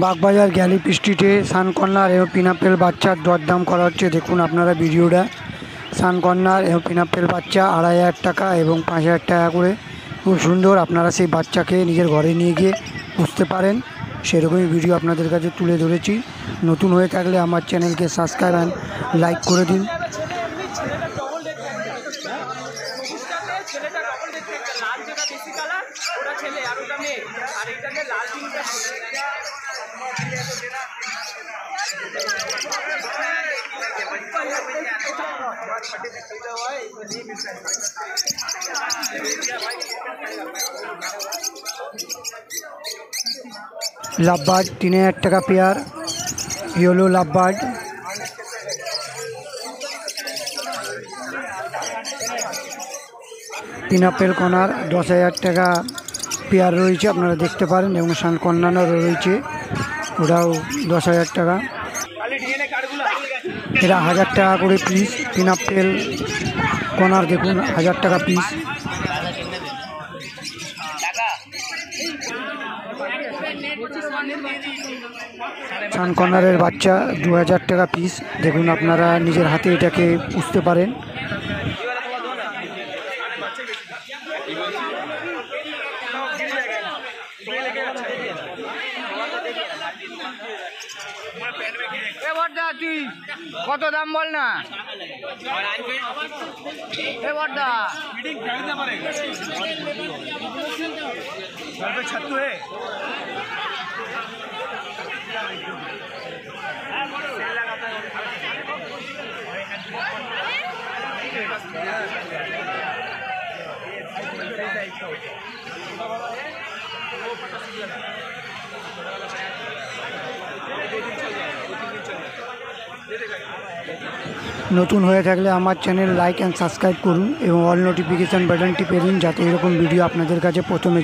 বাগবাজার গ্যালিপ স্ট্রিটে সানকর্নার এবং পিনাপেল বাচ্চার দরদাম করা হচ্ছে। দেখুন আপনারা ভিডিওটা। সানকর্নার এবং পিনাপেল বাচ্চা 2,500 টাকা এবং 5,000 টাকা করে। খুব সুন্দর, আপনারা সেই বাচ্চাকে নিজের ঘরে নিয়ে গিয়ে পুষতে পারেন, সেরকমই ভিডিও আপনাদের কাছে তুলে ধরেছি। নতুন হয়ে থাকলে আমার চ্যানেলকে সাবস্ক্রাইব অ্যান্ড লাইক করে দিন। ছেলেটা ডবল দেখতে একটা লাল যেটা বেশি কালার ওটা ছেলে আর ওটা মেয়ে আর এইটাতে লাল তিনটা লাভবার্ড 3,000 টাকা পেয়ার, ইয়েলো লাভবার্ড। পিনাপেল কর্নার 10,000 টাকা পেয়ার রয়েছে, আপনারা দেখতে পারেন, এবং সানকর্নারও রয়েছে, ওটাও 10,000 টাকা। এরা 1,000 টাকা করে পিস। পিনাপেল কর্নার দেখুন 1,000 টাকা পিস। সানকর্নারের বাচ্চা 2,000 টাকা পিস। দেখুন আপনারা নিজের হাতে এটাকে পুষতে পারেন। তুই কত দাম বল না छत्तू है নতুন হয়ে থাকলে আমার চ্যানেল লাইক অ্যান্ড সাবস্ক্রাইব করুন এবং অল নোটিফিকেশান বাটনটি টিপে দিন, যাতে এরকম ভিডিও আপনাদের কাছে প্রথমে